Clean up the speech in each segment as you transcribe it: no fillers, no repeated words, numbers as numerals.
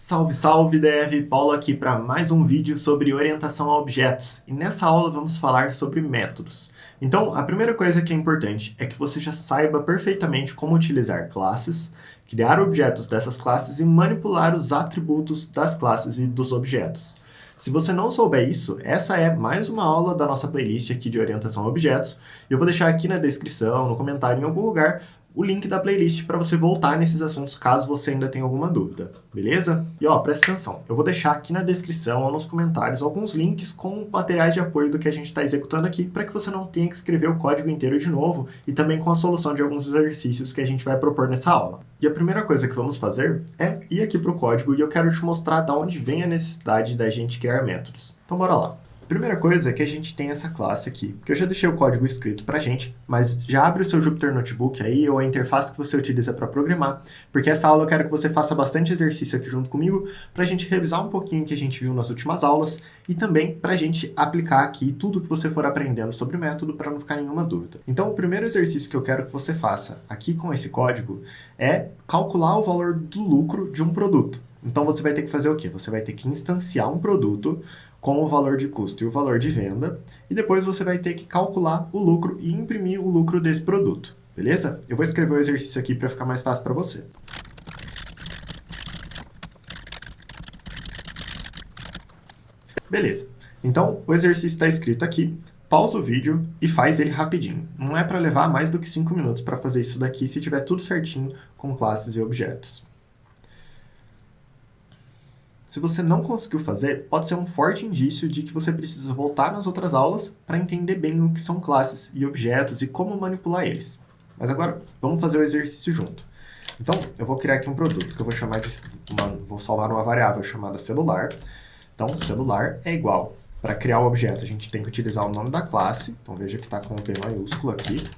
Salve, salve Dev! Paulo aqui para mais um vídeo sobre orientação a objetos. E nessa aula vamos falar sobre métodos. Então, a primeira coisa que é importante é que você já saiba perfeitamente como utilizar classes, criar objetos dessas classes e manipular os atributos das classes e dos objetos. Se você não souber isso, essa é mais uma aula da nossa playlist aqui de orientação a objetos. Eu vou deixar aqui na descrição, no comentário, em algum lugar, o link da playlist para você voltar nesses assuntos caso você ainda tenha alguma dúvida, beleza? E ó, presta atenção, eu vou deixar aqui na descrição ou nos comentários alguns links com materiais de apoio do que a gente está executando aqui para que você não tenha que escrever o código inteiro de novo e também com a solução de alguns exercícios que a gente vai propor nessa aula. E a primeira coisa que vamos fazer é ir aqui para o código e eu quero te mostrar de onde vem a necessidade da gente criar métodos. Então bora lá. Primeira coisa é que a gente tem essa classe aqui, que eu já deixei o código escrito pra gente, mas já abre o seu Jupyter Notebook aí, ou a interface que você utiliza para programar, porque essa aula eu quero que você faça bastante exercício aqui junto comigo, pra gente revisar um pouquinho o que a gente viu nas últimas aulas, e também pra gente aplicar aqui tudo que você for aprendendo sobre método para não ficar nenhuma dúvida. Então o primeiro exercício que eu quero que você faça aqui com esse código é calcular o valor do lucro de um produto. Então você vai ter que fazer o quê? Você vai ter que instanciar um produto com o valor de custo e o valor de venda, e depois você vai ter que calcular o lucro e imprimir o lucro desse produto, beleza? Eu vou escrever o exercício aqui para ficar mais fácil para você. Beleza, então o exercício está escrito aqui, pausa o vídeo e faz ele rapidinho. Não é para levar mais do que 5 minutos para fazer isso daqui se tiver tudo certinho com classes e objetos. Se você não conseguiu fazer, pode ser um forte indício de que você precisa voltar nas outras aulas para entender bem o que são classes e objetos e como manipular eles. Mas agora, vamos fazer o exercício junto. Então, eu vou criar aqui um produto que eu vou chamar de... vou salvar uma variável chamada celular. Então, celular é igual. Para criar o objeto, a gente tem que utilizar o nome da classe. Então, veja que está com o P maiúsculo aqui.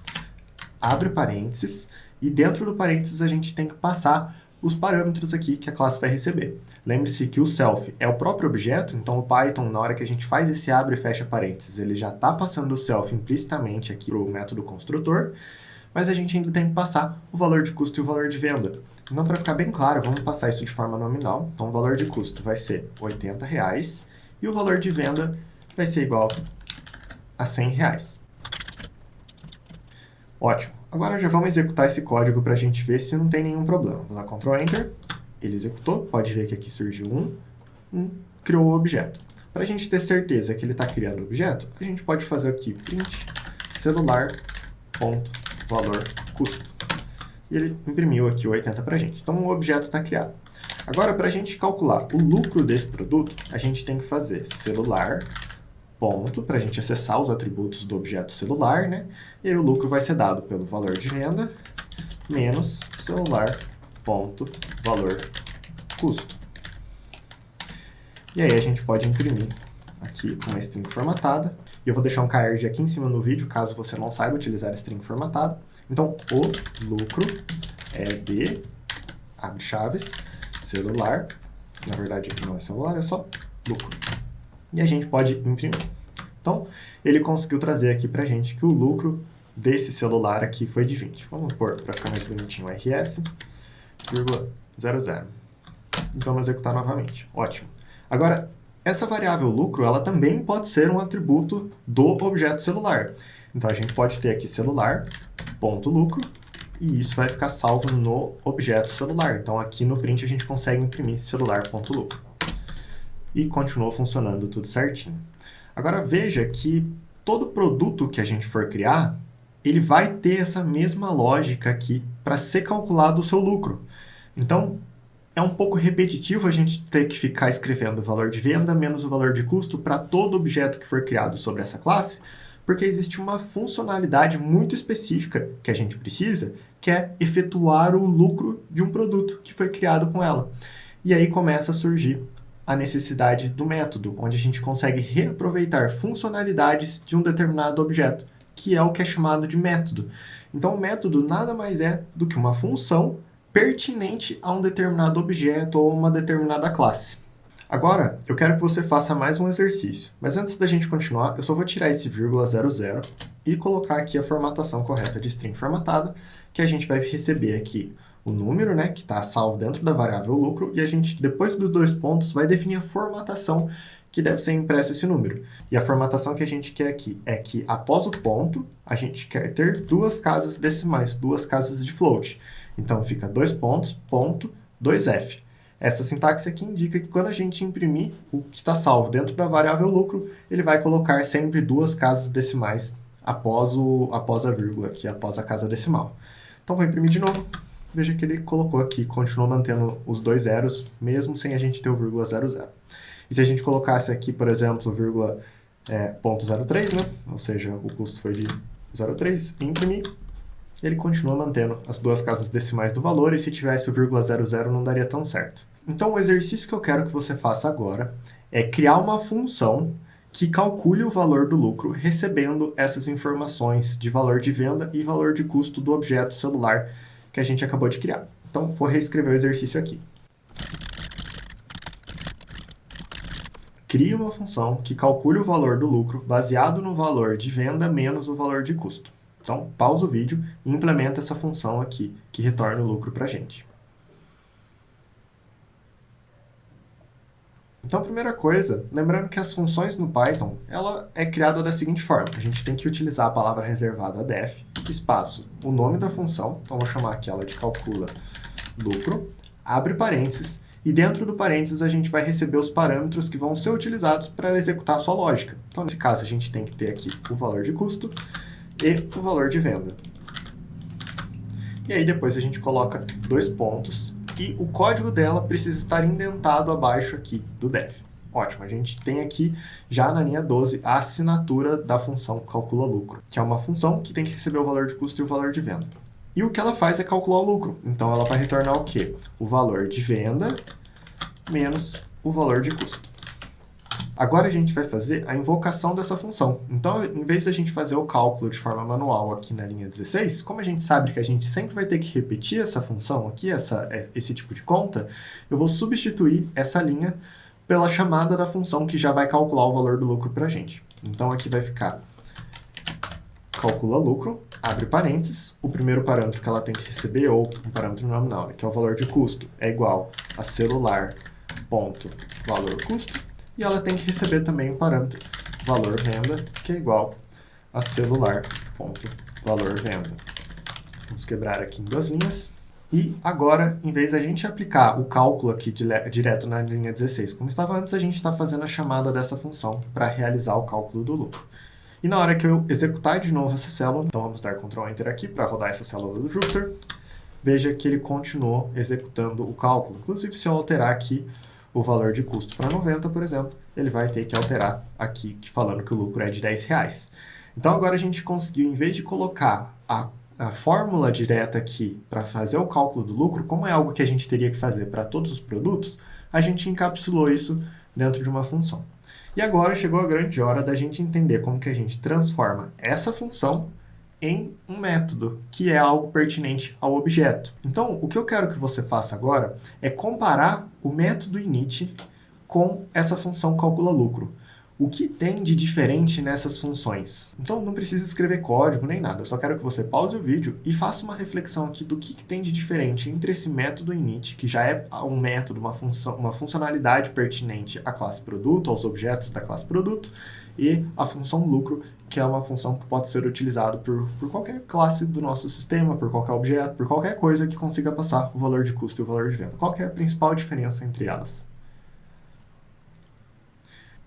Abre parênteses. E dentro do parênteses, a gente tem que passar os parâmetros aqui que a classe vai receber. Lembre-se que o self é o próprio objeto, então o Python, na hora que a gente faz esse abre e fecha parênteses, ele já está passando o self implicitamente aqui para o método construtor, mas a gente ainda tem que passar o valor de custo e o valor de venda. Então, para ficar bem claro, vamos passar isso de forma nominal. Então, o valor de custo vai ser R$ 80 e o valor de venda vai ser igual a R$ 100. Ótimo. Agora já vamos executar esse código para a gente ver se não tem nenhum problema. Vou dar Ctrl Enter, ele executou, pode ver que aqui surgiu criou o objeto. Para a gente ter certeza que ele está criando o objeto, a gente pode fazer aqui print celular.valor custo. E ele imprimiu aqui o 80 para a gente. Então o objeto está criado. Agora, para a gente calcular o lucro desse produto, a gente tem que fazer celular ponto, para a gente acessar os atributos do objeto celular, né? E aí o lucro vai ser dado pelo valor de venda menos celular ponto valor custo. E aí a gente pode imprimir aqui com uma string formatada. E eu vou deixar um card aqui em cima no vídeo, caso você não saiba utilizar string formatada. Então, o lucro é de, abre chaves, celular. Na verdade aqui não é celular, é só lucro. E a gente pode imprimir. Então, ele conseguiu trazer aqui pra gente que o lucro desse celular aqui foi de 20. Vamos pôr, para ficar mais bonitinho, rs,00. E vamos executar novamente. Ótimo. Agora, essa variável lucro, ela também pode ser um atributo do objeto celular. Então, a gente pode ter aqui celular.lucro, e isso vai ficar salvo no objeto celular. Então, aqui no print a gente consegue imprimir celular.lucro. E continuou funcionando tudo certinho. Agora veja que todo produto que a gente for criar, ele vai ter essa mesma lógica aqui para ser calculado o seu lucro. Então, é um pouco repetitivo a gente ter que ficar escrevendo o valor de venda menos o valor de custo para todo objeto que for criado sobre essa classe, porque existe uma funcionalidade muito específica que a gente precisa, que é efetuar o lucro de um produto que foi criado com ela. E aí começa a surgir a necessidade do método, onde a gente consegue reaproveitar funcionalidades de um determinado objeto, que é o que é chamado de método. Então, o método nada mais é do que uma função pertinente a um determinado objeto ou uma determinada classe. Agora, eu quero que você faça mais um exercício, mas antes da gente continuar, eu só vou tirar esse ,00 e colocar aqui a formatação correta de string formatada, que a gente vai receber aqui o número, né, que está salvo dentro da variável lucro, e a gente, depois dos dois pontos, vai definir a formatação que deve ser impresso esse número. E a formatação que a gente quer aqui é que, após o ponto, a gente quer ter duas casas decimais, duas casas de float. Então, fica dois pontos, ponto, 2F. Essa sintaxe aqui indica que quando a gente imprimir o que está salvo dentro da variável lucro, ele vai colocar sempre duas casas decimais após a vírgula aqui, após a casa decimal. Então, vou imprimir de novo. Veja que ele colocou aqui, continua mantendo os dois zeros, mesmo sem a gente ter o vírgula 00. E se a gente colocasse aqui, por exemplo, vírgula ponto 03, né? Ou seja, o custo foi de 0,3, e imprimir, ele continua mantendo as duas casas decimais do valor, e se tivesse o vírgula 00 não daria tão certo. Então, o exercício que eu quero que você faça agora é criar uma função que calcule o valor do lucro recebendo essas informações de valor de venda e valor de custo do objeto celular que a gente acabou de criar. Então, vou reescrever o exercício aqui. Crie uma função que calcule o valor do lucro baseado no valor de venda menos o valor de custo. Então, pausa o vídeo e implementa essa função aqui, que retorna o lucro para a gente. Então, a primeira coisa, lembrando que as funções no Python, ela é criada da seguinte forma. A gente tem que utilizar a palavra reservada def, espaço, o nome da função, então vou chamar aqui ela de calcula lucro, abre parênteses, e dentro do parênteses a gente vai receber os parâmetros que vão ser utilizados para executar a sua lógica. Então, nesse caso, a gente tem que ter aqui o valor de custo e o valor de venda. E aí depois a gente coloca dois pontos, e o código dela precisa estar indentado abaixo aqui do def. Ótimo, a gente tem aqui já na linha 12 a assinatura da função calcula lucro, que é uma função que tem que receber o valor de custo e o valor de venda. E o que ela faz é calcular o lucro. Então, ela vai retornar o quê? O valor de venda menos o valor de custo. Agora, a gente vai fazer a invocação dessa função. Então, em vez da gente fazer o cálculo de forma manual aqui na linha 16, como a gente sabe que a gente sempre vai ter que repetir essa função aqui, esse tipo de conta, eu vou substituir essa linha pela chamada da função que já vai calcular o valor do lucro para a gente. Então, aqui vai ficar calcula lucro, abre parênteses, o primeiro parâmetro que ela tem que receber, ou um parâmetro nominal, né, que é o valor de custo, é igual a celular ponto valor custo, e ela tem que receber também um parâmetro valor venda, que é igual a celular ponto valor venda. Vamos quebrar aqui em duas linhas. E agora, em vez da gente aplicar o cálculo aqui direto na linha 16, como estava antes, a gente está fazendo a chamada dessa função para realizar o cálculo do lucro. E na hora que eu executar de novo essa célula, então vamos dar Ctrl Enter aqui para rodar essa célula do Jupyter, veja que ele continuou executando o cálculo. Inclusive, se eu alterar aqui o valor de custo para 90, por exemplo, ele vai ter que alterar aqui, falando que o lucro é de R$10. Então, agora a gente conseguiu, em vez de colocar a fórmula direta aqui para fazer o cálculo do lucro, como é algo que a gente teria que fazer para todos os produtos, a gente encapsulou isso dentro de uma função. E agora chegou a grande hora da gente entender como que a gente transforma essa função em um método, que é algo pertinente ao objeto. Então, o que eu quero que você faça agora é comparar o método init com essa função calcula lucro. O que tem de diferente nessas funções? Então, não precisa escrever código nem nada, eu só quero que você pause o vídeo e faça uma reflexão aqui do que tem de diferente entre esse método init, que já é um método, uma funcionalidade pertinente à classe produto, aos objetos da classe produto, e a função lucro, que é uma função que pode ser utilizada por qualquer classe do nosso sistema, por qualquer objeto, por qualquer coisa que consiga passar o valor de custo e o valor de venda. Qual que é a principal diferença entre elas?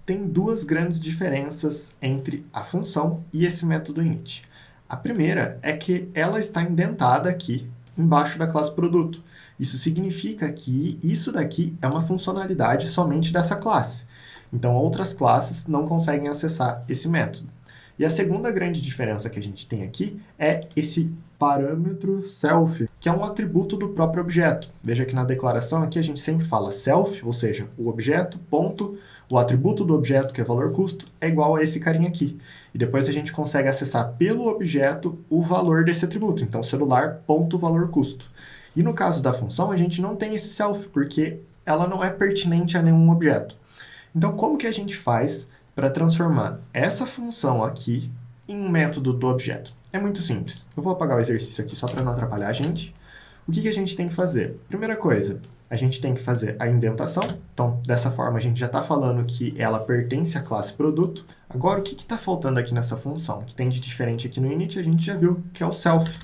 Tem duas grandes diferenças entre a função e esse método init. A primeira é que ela está indentada aqui embaixo da classe produto. Isso significa que isso daqui é uma funcionalidade somente dessa classe. Então, outras classes não conseguem acessar esse método. E a segunda grande diferença que a gente tem aqui é esse parâmetro self, que é um atributo do próprio objeto. Veja que na declaração aqui a gente sempre fala self, ou seja, o objeto, ponto, o atributo do objeto, que é valor custo, é igual a esse carinha aqui. E depois a gente consegue acessar pelo objeto o valor desse atributo. Então, celular, ponto, valor custo. E no caso da função, a gente não tem esse self, porque ela não é pertinente a nenhum objeto. Então, como que a gente faz para transformar essa função aqui em um método do objeto? É muito simples. Eu vou apagar o exercício aqui só para não atrapalhar a gente. O que a gente tem que fazer? Primeira coisa, a gente tem que fazer a indentação. Então, dessa forma, a gente já está falando que ela pertence à classe produto. Agora, o que está faltando aqui nessa função? O que tem de diferente aqui no init, a gente já viu, que é o self.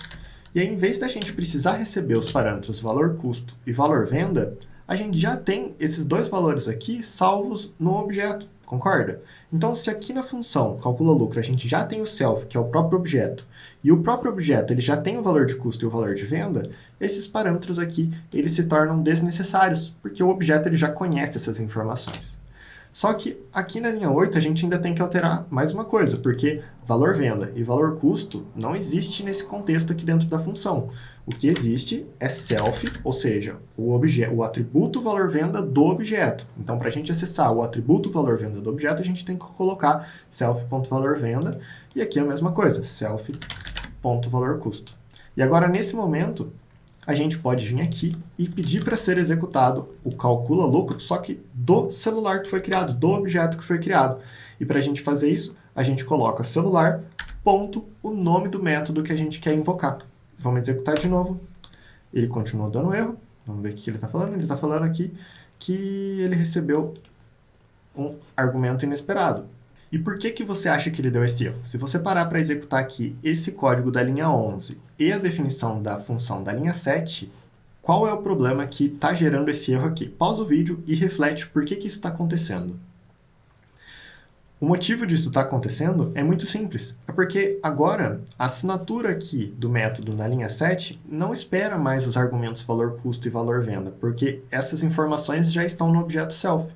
E aí, em vez da gente precisar receber os parâmetros valor custo e valor venda, a gente já tem esses dois valores aqui salvos no objeto, concorda? Então, se aqui na função calcula lucro a gente já tem o self, que é o próprio objeto, e o próprio objeto ele já tem o valor de custo e o valor de venda, esses parâmetros aqui eles se tornam desnecessários, porque o objeto ele já conhece essas informações. Só que aqui na linha 8 a gente ainda tem que alterar mais uma coisa, porque valor venda e valor custo não existe nesse contexto aqui dentro da função. O que existe é self, ou seja, o atributo valor venda do objeto. Então, para a gente acessar o atributo valor venda do objeto, a gente tem que colocar self.valorvenda, e aqui é a mesma coisa, self.valor custo. E agora, nesse momento, a gente pode vir aqui e pedir para ser executado o calcula lucro, só que do celular que foi criado, do objeto que foi criado. E para a gente fazer isso, a gente coloca celular, ponto, o nome do método que a gente quer invocar. Vamos executar de novo. Ele continua dando erro. Vamos ver o que ele está falando. Ele está falando aqui que ele recebeu um argumento inesperado. E por que você acha que ele deu esse erro? Se você parar para executar aqui esse código da linha 11 e a definição da função da linha 7, qual é o problema que está gerando esse erro aqui? Pausa o vídeo e reflete por que isso está acontecendo. O motivo disso estar acontecendo é muito simples. É porque agora a assinatura aqui do método na linha 7 não espera mais os argumentos valor custo e valor venda, porque essas informações já estão no objeto self.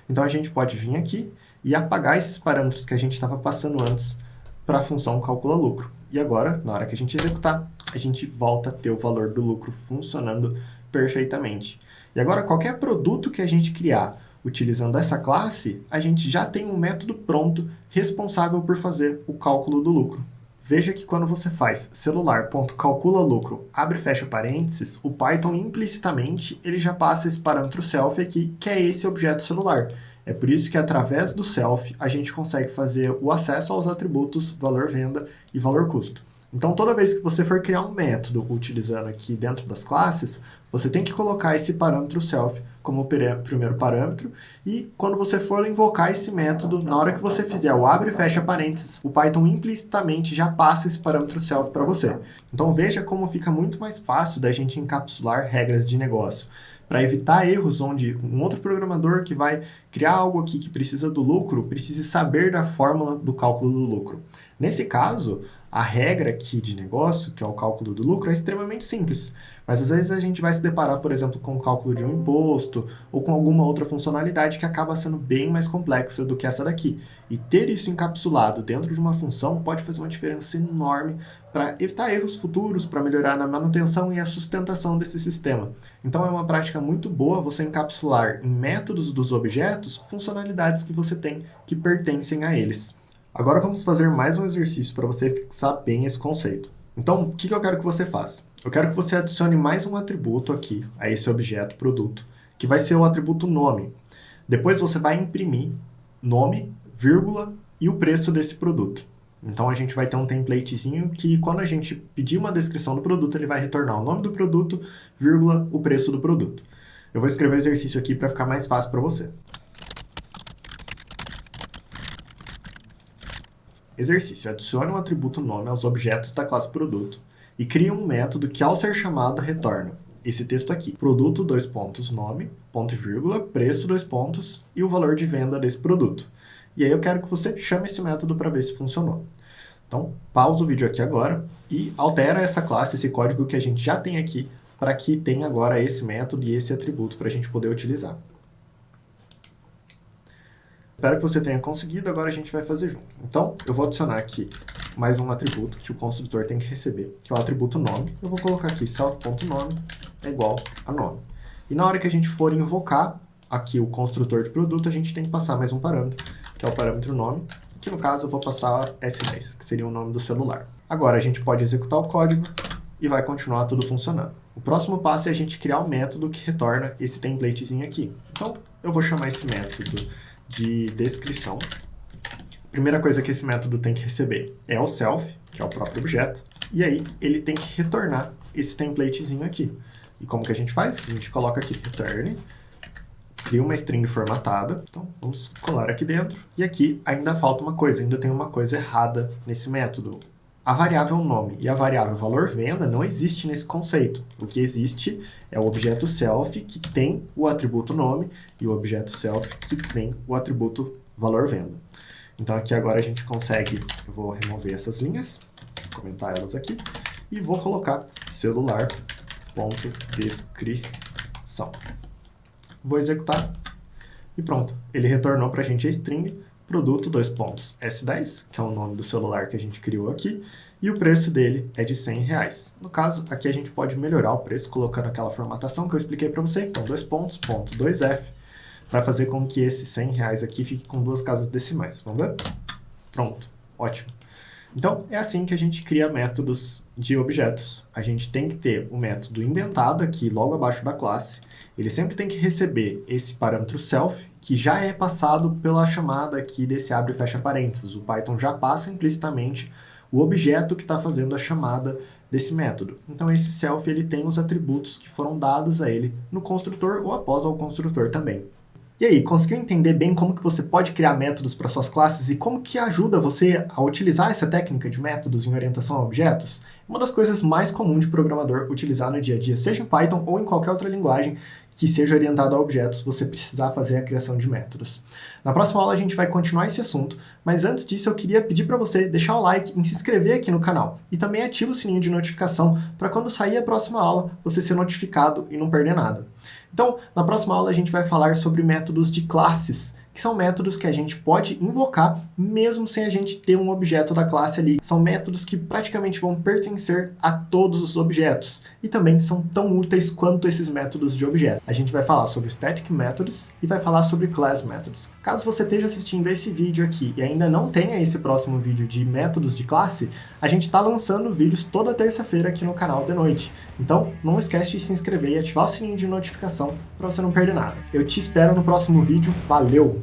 Então a gente pode vir aqui e apagar esses parâmetros que a gente estava passando antes para a função calcula lucro. E agora, na hora que a gente executar, a gente volta a ter o valor do lucro funcionando perfeitamente. E agora, qualquer produto que a gente criar utilizando essa classe, a gente já tem um método pronto responsável por fazer o cálculo do lucro. Veja que quando você faz celular.calcula-lucro, abre e fecha parênteses, o Python implicitamente ele já passa esse parâmetro self aqui, que é esse objeto celular. É por isso que através do self a gente consegue fazer o acesso aos atributos valor venda e valor custo. Então, toda vez que você for criar um método utilizando aqui dentro das classes, você tem que colocar esse parâmetro self como o primeiro parâmetro, e quando você for invocar esse método, na hora que você fizer o abre e fecha parênteses, o Python implicitamente já passa esse parâmetro self para você. Então, veja como fica muito mais fácil da gente encapsular regras de negócio, para evitar erros onde um outro programador que vai criar algo aqui que precisa do lucro, precise saber da fórmula do cálculo do lucro. Nesse caso, a regra aqui de negócio, que é o cálculo do lucro, é extremamente simples. Mas às vezes a gente vai se deparar, por exemplo, com o cálculo de um imposto ou com alguma outra funcionalidade que acaba sendo bem mais complexa do que essa daqui. E ter isso encapsulado dentro de uma função pode fazer uma diferença enorme para evitar erros futuros, para melhorar na manutenção e a sustentação desse sistema. Então é uma prática muito boa você encapsular em métodos dos objetos funcionalidades que você tem que pertencem a eles. Agora vamos fazer mais um exercício para você fixar bem esse conceito. Então, o que eu quero que você faça? Eu quero que você adicione mais um atributo aqui, a esse objeto produto, que vai ser o atributo nome. Depois você vai imprimir nome, vírgula e o preço desse produto. Então a gente vai ter um templatezinho que quando a gente pedir uma descrição do produto, ele vai retornar o nome do produto, vírgula, o preço do produto. Eu vou escrever o exercício aqui para ficar mais fácil para você. Exercício. Adicione um atributo nome aos objetos da classe produto e crie um método que, ao ser chamado, retorna esse texto aqui. Produto, dois pontos, nome, ponto e vírgula, preço, dois pontos e o valor de venda desse produto. E aí eu quero que você chame esse método para ver se funcionou. Então, pausa o vídeo aqui agora e altera essa classe, esse código que a gente já tem aqui, para que tenha agora esse método e esse atributo para a gente poder utilizar. Espero que você tenha conseguido, agora a gente vai fazer junto. Então, eu vou adicionar aqui mais um atributo que o construtor tem que receber, que é o atributo nome. Eu vou colocar aqui self.nome é igual a nome. E na hora que a gente for invocar aqui o construtor de produto, a gente tem que passar mais um parâmetro, que é o parâmetro nome, que no caso eu vou passar S10, que seria o nome do celular. Agora a gente pode executar o código e vai continuar tudo funcionando. O próximo passo é a gente criar o método que retorna esse templatezinho aqui. Então, eu vou chamar esse método de descrição. A primeira coisa que esse método tem que receber é o self, que é o próprio objeto, e aí ele tem que retornar esse templatezinho aqui. E como que a gente faz? A gente coloca aqui return, cria uma string formatada, então vamos colar aqui dentro. E aqui ainda falta uma coisa, ainda tem uma coisa errada nesse método. A variável nome e a variável valor venda não existe nesse conceito. O que existe é o objeto self, que tem o atributo nome, e o objeto self, que tem o atributo valor venda. Então aqui agora a gente consegue, eu vou remover essas linhas, comentar elas aqui, e vou colocar celular.descrição. Vou executar e pronto. Ele retornou para a gente a string produto S10, que é o nome do celular que a gente criou aqui, e o preço dele é de R$100. No caso, aqui a gente pode melhorar o preço colocando aquela formatação que eu expliquei para você. Então, 2 vai fazer com que esse R$100 aqui fique com 2 casas decimais. Vamos ver? Pronto. Ótimo. Então, é assim que a gente cria métodos de objetos. A gente tem que ter o método indentado aqui logo abaixo da classe. Ele sempre tem que receber esse parâmetro self, que já é passado pela chamada aqui desse abre e fecha parênteses. O Python já passa implicitamente o objeto que está fazendo a chamada desse método. Então, esse self ele tem os atributos que foram dados a ele no construtor ou após ao construtor também. E aí, conseguiu entender bem como que você pode criar métodos para suas classes e como que ajuda você a utilizar essa técnica de métodos em orientação a objetos? É uma das coisas mais comuns de programador utilizar no dia a dia, seja em Python ou em qualquer outra linguagem que seja orientado a objetos, você precisar fazer a criação de métodos. Na próxima aula a gente vai continuar esse assunto, mas antes disso eu queria pedir para você deixar o like e se inscrever aqui no canal. E também ativa o sininho de notificação para quando sair a próxima aula você ser notificado e não perder nada. Então, na próxima aula a gente vai falar sobre métodos de classes, que são métodos que a gente pode invocar mesmo sem a gente ter um objeto da classe ali. São métodos que praticamente vão pertencer a todos os objetos e também são tão úteis quanto esses métodos de objeto. A gente vai falar sobre Static Methods e vai falar sobre Class Methods. Caso você esteja assistindo esse vídeo aqui e ainda não tenha esse próximo vídeo de métodos de classe, a gente está lançando vídeos toda terça-feira aqui no canal de noite. Então, não esquece de se inscrever e ativar o sininho de notificação para você não perder nada. Eu te espero no próximo vídeo. Valeu!